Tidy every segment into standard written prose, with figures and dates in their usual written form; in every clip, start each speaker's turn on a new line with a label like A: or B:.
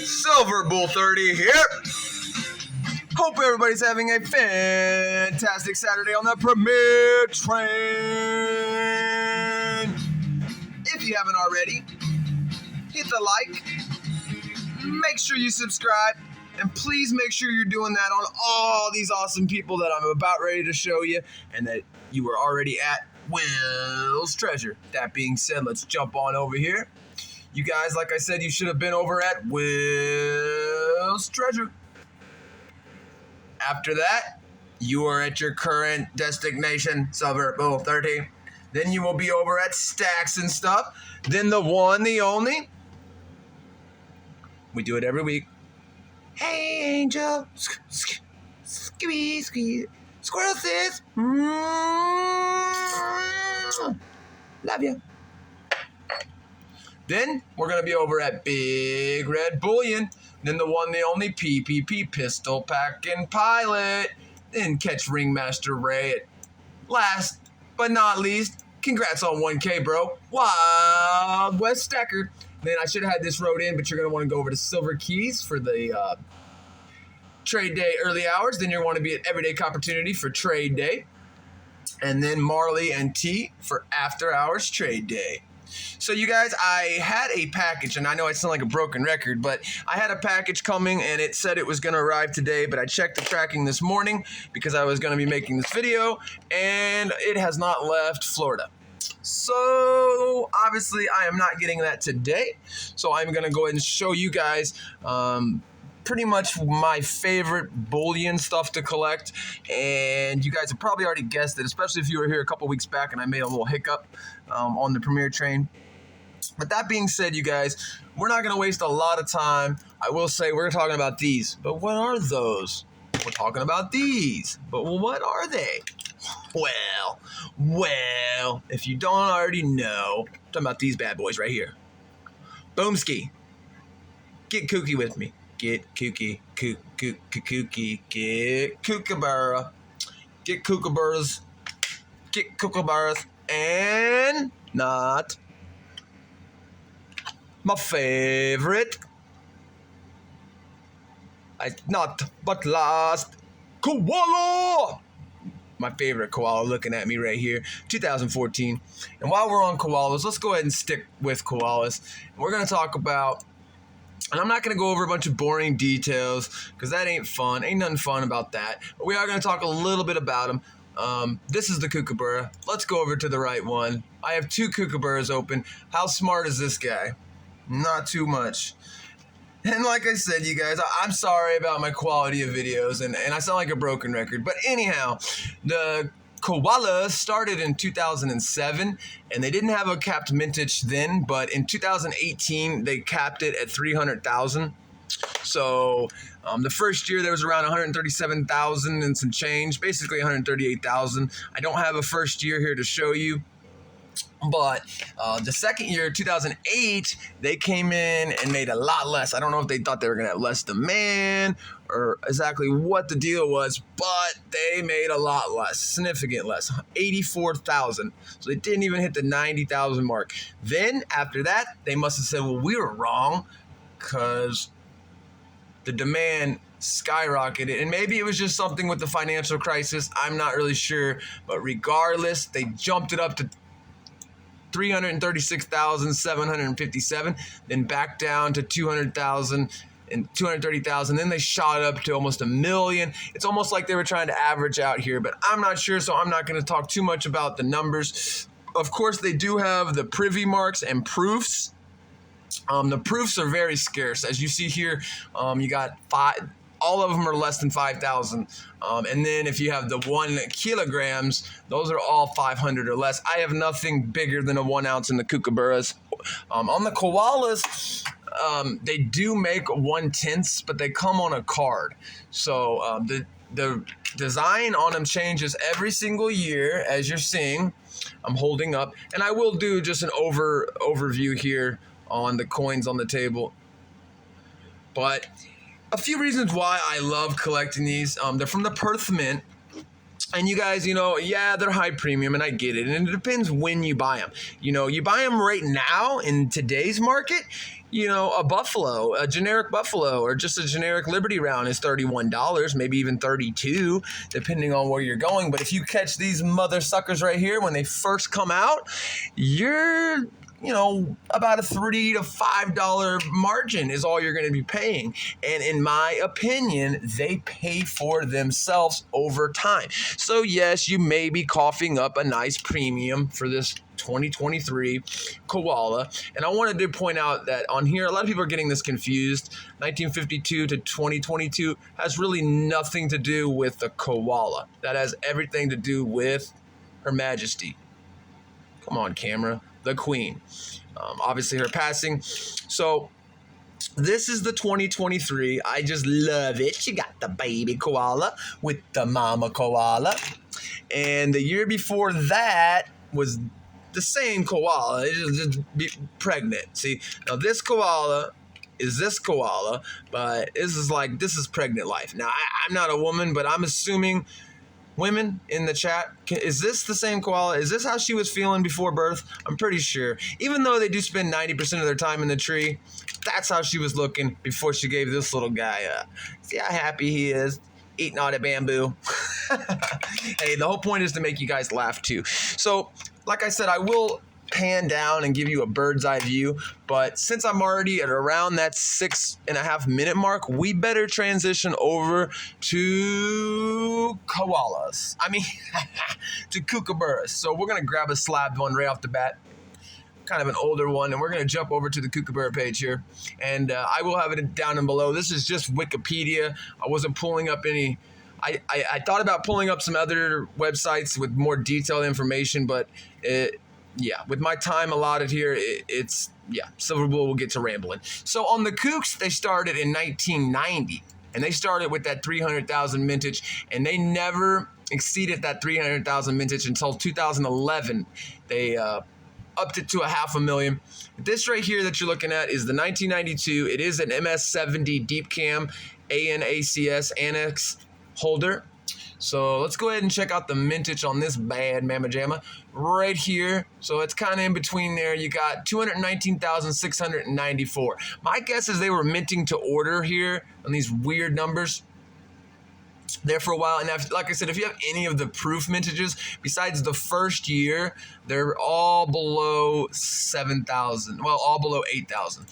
A: Silver Bull30 here. Hope everybody's having a fantastic Saturday on the Premier Train. If you haven't already, hit the like, make sure you subscribe, and please make sure you're doing that on all these awesome people that I'm about ready to show you and that you were already at Will's Treasure. That being said, let's jump on over here. You guys, like I said, you should have been over at Will's Treasure. After that, you are at your current destination, Silver Bull30. Then you will be over at Stacks and stuff. Then the one, the only. We do it every week. Hey, Angel. Squeeze. Squirrel sis. Love you. Then we're going to be over at Big Red Bullion. Then the one, the only PPP Pistol Packin' Pilot. Then catch Ringmaster Ray at last but not least. Congrats on 1K, bro. Wild West Stakcer. Then I should have had this wrote in, but you're going to want to go over to Silver Keys for the trade day early hours. Then you're going to want to be at Everyday Opportunity for trade day. And then Marley and T for after hours trade day. So you guys, I had a package, and I know I sound like a broken record, but I had a package coming, and it said it was going to arrive today, but I checked the tracking this morning because I was going to be making this video, and it has not left Florida. So obviously I am not getting that today, so I'm going to go ahead and show you guys pretty much my favorite bullion stuff to collect, and you guys have probably already guessed it, especially if you were here a couple weeks back and I made a little hiccup on the Premier Train. But that being said, you guys, we're not going to waste a lot of time. I will say we're talking about these, but what are those? We're talking about these, but what are they? Well, if you don't already know, I'm talking about these bad boys right here. Boomski. Get kooky with me. Get kooky, kooky, get kookaburra, get kookaburras, get kookaburras, and not my favorite, not but last, koala. My favorite koala looking at me right here, 2014. And while we're on koalas, let's go ahead and stick with koalas. We're going to talk about, and I'm not going to go over a bunch of boring details because that ain't fun. Ain't nothing fun about that. But we are going to talk a little bit about them. This is the kookaburra. Let's go over to the right one. I have two kookaburras open. How smart is this guy? Not too much. And like I said, you guys, I'm sorry about my quality of videos, and I sound like a broken record. But anyhow, the koala started in 2007, and they didn't have a capped mintage then, but in 2018, they capped it at 300,000. So the first year there was around 137,000 and some change, basically 138,000. I don't have a first year here to show you. But the second year, 2008, they came in and made a lot less. I don't know if they thought they were going to have less demand or exactly what the deal was, but they made a lot less, significant less, 84,000. So they didn't even hit the 90,000 mark. Then after that, they must have said, well, we were wrong because the demand skyrocketed, and maybe it was just something with the financial crisis. I'm not really sure, but regardless, they jumped it up to 336,757, then back down to 200,000 and 230,000. Then they shot up to almost 1 million. It's almost like they were trying to average out here, but I'm not sure, so I'm not going to talk too much about the numbers. Of course, they do have the privy marks and proofs. The proofs are very scarce. As you see here, you got 5. All of them are less than 5,000. And then if you have the 1 kilograms, those are all 500 or less. I have nothing bigger than a 1 ounce in the kookaburras. On the koalas, they do make 1/10, but they come on a card. So the design on them changes every single year, as you're seeing. I'm holding up. And I will do just an overview here on the coins on the table. But a few reasons why I love collecting these. They're from the Perth Mint. And you guys, yeah, they're high premium, and I get it. And it depends when you buy them. You buy them right now in today's market, a buffalo, a generic buffalo, or just a generic Liberty round is $31, maybe even $32, depending on where you're going. But if you catch these mother suckers right here when they first come out, you're about a $3 to $5 margin is all you're going to be paying. And in my opinion, they pay for themselves over time. So yes, you may be coughing up a nice premium for this 2023 koala. And I wanted to point out that on here, a lot of people are getting this confused. 1952 to 2022 has really nothing to do with the koala. That has everything to do with Her Majesty. Come on, camera. The Queen. Obviously her passing. So this is the 2023. I just love it. You got the baby koala with the mama koala. And the year before that was the same koala. It was just pregnant. See, now this koala is this koala, but this is pregnant life. Now, I'm not a woman, but I'm assuming women in the chat, is this the same koala? Is this how she was feeling before birth? I'm pretty sure. Even though they do spend 90% of their time in the tree, that's how she was looking before she gave this little guy up. See how happy he is, eating all that bamboo. Hey, the whole point is to make you guys laugh too. So, like I said, I will pan down and give you a bird's eye view, but since I'm already at around that 6.5 minute mark, we better transition over to koalas. To kookaburras. So we're gonna grab a slabbed one right off the bat, kind of an older one, and we're gonna jump over to the kookaburra page here, and I will have it down and below. This is just Wikipedia. I wasn't pulling up any. I thought about pulling up some other websites with more detailed information, but with my time allotted here, Silver Bull will get to rambling. So on the Kooks, they started in 1990, and they started with that 300,000 mintage, and they never exceeded that 300,000 mintage until 2011. They upped it to 500,000. This right here that you're looking at is the 1992. It is an MS70 Deep Cam ANACS Annex holder. So let's go ahead and check out the mintage on this bad mamma jamma right here. So it's kind of in between there. You got 219,694. My guess is they were minting to order here on these weird numbers there for a while. And like I said, if you have any of the proof mintages, besides the first year, they're all below 7,000. Well, all below 8,000.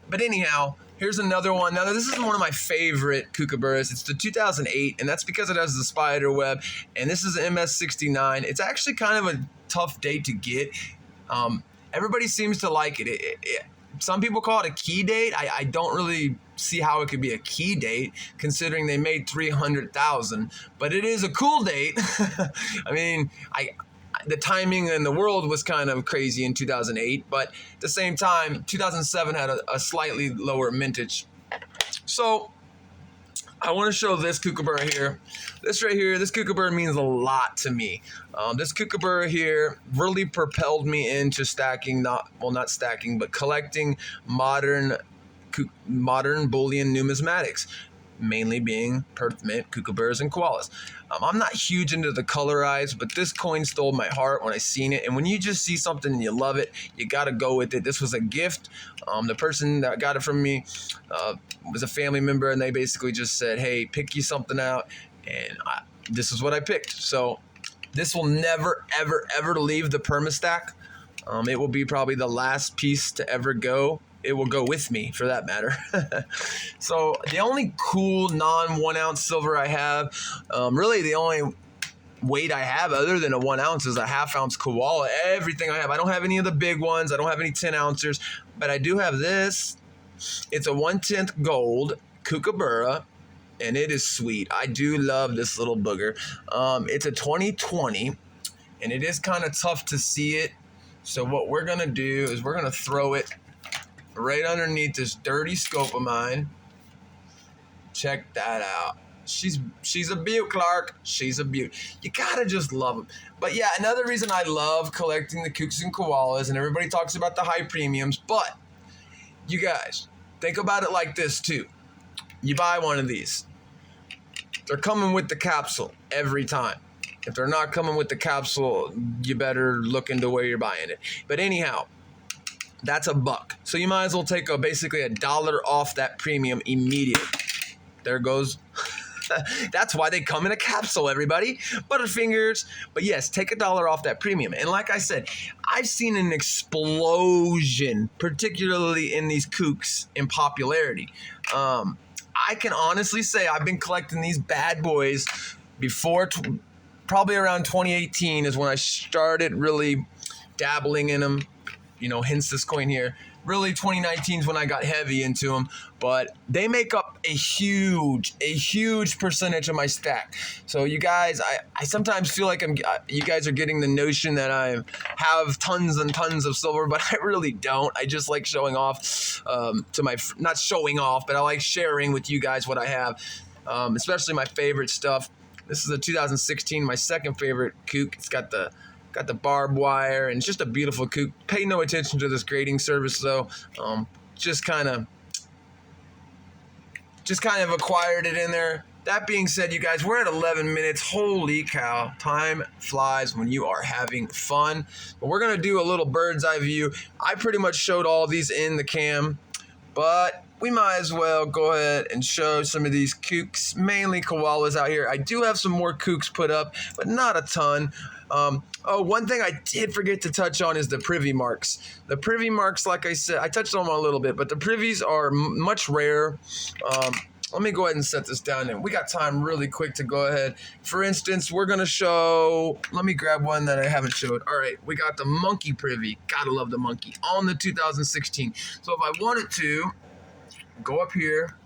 A: But anyhow, here's another one. Now, this is one of my favorite kookaburras. It's the 2008, and that's because it has the spider web. And this is an MS69. It's actually kind of a tough date to get. Everybody seems to like it. Some people call it a key date. I don't really see how it could be a key date, considering they made 300,000. But it is a cool date. The timing in the world was kind of crazy in 2008, but at the same time, 2007 had a slightly lower mintage. So I want to show this kookaburra here. This right here, this kookaburra means a lot to me. This kookaburra here really propelled me into stacking, not stacking, but collecting modern bullion numismatics, mainly being Perth Mint, kookaburras, and koalas. I'm not huge into the colorized, but this coin stole my heart when I seen it. And when you just see something and you love it, you got to go with it. This was a gift. The person that got it from me was a family member, and they basically just said, hey, pick you something out. And this is what I picked. So this will never, ever, ever leave the permastack. It will be probably the last piece to ever go. It will go with me, for that matter. So the only cool non-1 ounce silver I have, really the only weight I have other than a 1 ounce is a 1/2 ounce koala. Everything I have. I don't have any of the big ones. I don't have any 10 ounces, but I do have this. It's a 1/10 gold kookaburra, and it is sweet. I do love this little booger. It's a 2020, and it is kind of tough to see it. So what we're going to do is we're going to throw it right underneath this dirty scope of mine. Check that out. She's a beaut, Clark. She's a beaut. You gotta just love them. But yeah, another reason I love collecting the kooks and koalas, and everybody talks about the high premiums, but you guys, think about it like this too. You buy one of these. They're coming with the capsule every time. If they're not coming with the capsule, you better look into where you're buying it. But anyhow, That's $1. So you might as well take basically $1 off that premium immediately. There goes. That's why they come in a capsule, everybody. Butterfingers. But yes, take $1 off that premium. And like I said, I've seen an explosion, particularly in these kooks, in popularity. I can honestly say I've been collecting these bad boys before, probably around 2018 is when I started really dabbling in them. You know, hence this coin here. Really, 2019 is when I got heavy into them, but they make up a huge percentage of my stack. So you guys, I sometimes feel like you guys are getting the notion that I have tons and tons of silver, but I really don't. I just like showing off not showing off, but I like sharing with you guys what I have, especially my favorite stuff. This is a 2016, my second favorite kook. It's got the barbed wire, and it's just a beautiful kook. Pay no attention to this grading service though. Just kind of acquired it in there. That being said, you guys, we're at 11 minutes. Holy cow, time flies when you are having fun. But we're gonna do a little bird's eye view. I pretty much showed all these in the cam, but we might as well go ahead and show some of these kooks, mainly koalas out here. I do have some more kooks put up, but not a ton. One thing I did forget to touch on is the privy marks. The privy marks, like I said, I touched on them a little bit, but the privies are much rarer. Let me go ahead and set this down, and we got time really quick to go ahead. For instance, we're going to show, let me grab one that I haven't showed. All right, we got the monkey privy. Gotta love the monkey on the 2016. So if I wanted to go up here,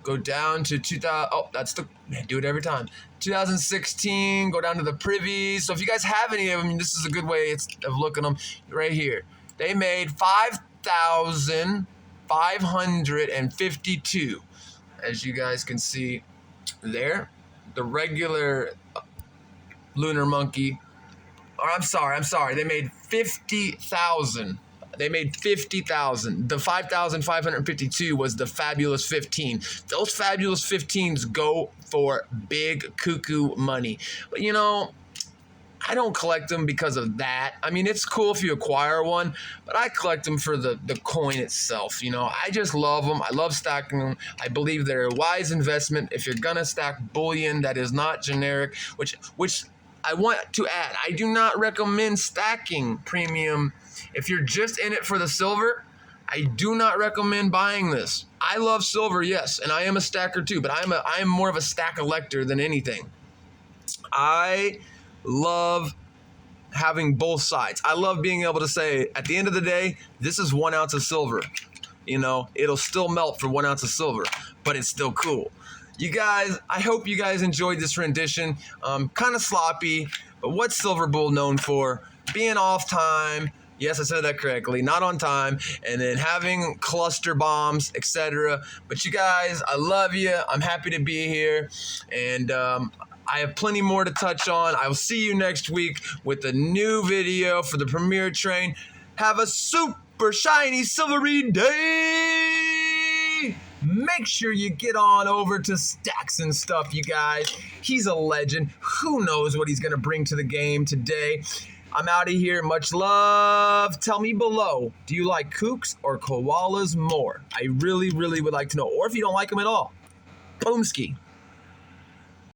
A: go down to 2000. Oh, that's the, man, do it every time. 2016, go down to the privies. So if you guys have any of them, this is a good way of looking them right here. They made 5,552. As you guys can see there, the regular lunar monkey, or I'm sorry, they made 50,000. They made 50,000. The 5,552 was the fabulous 15. Those fabulous 15s go for big cuckoo money. But you know, I don't collect them because of that. I mean, it's cool if you acquire one, but I collect them for the coin itself. You know, I just love them. I love stacking them. I believe they're a wise investment. If you're gonna stack bullion that is not generic, which I want to add, I do not recommend stacking premium. If you're just in it for the silver, I do not recommend buying this. I love silver, yes, and I am a stacker too, but I am more of a stack collector than anything. I love having both sides. I love being able to say, at the end of the day, this is 1 ounce of silver. You know, it'll still melt for 1 ounce of silver, but it's still cool. You guys, I hope you guys enjoyed this rendition. Kind of sloppy, but what's Silver Bull known for? Being off time. Yes, I said that correctly. Not on time. And then having cluster bombs, etc. But you guys, I love you. I'm happy to be here. And I have plenty more to touch on. I will see you next week with a new video for the Premier Train. Have a super shiny silvery day. Make sure you get on over to Stacks and Stuff, you guys. He's a legend. Who knows what he's going to bring to the game today. I'm out of here. Much love. Tell me below, do you like kooks or koalas more? I really, really would like to know. Or if you don't like them at all. Boomski.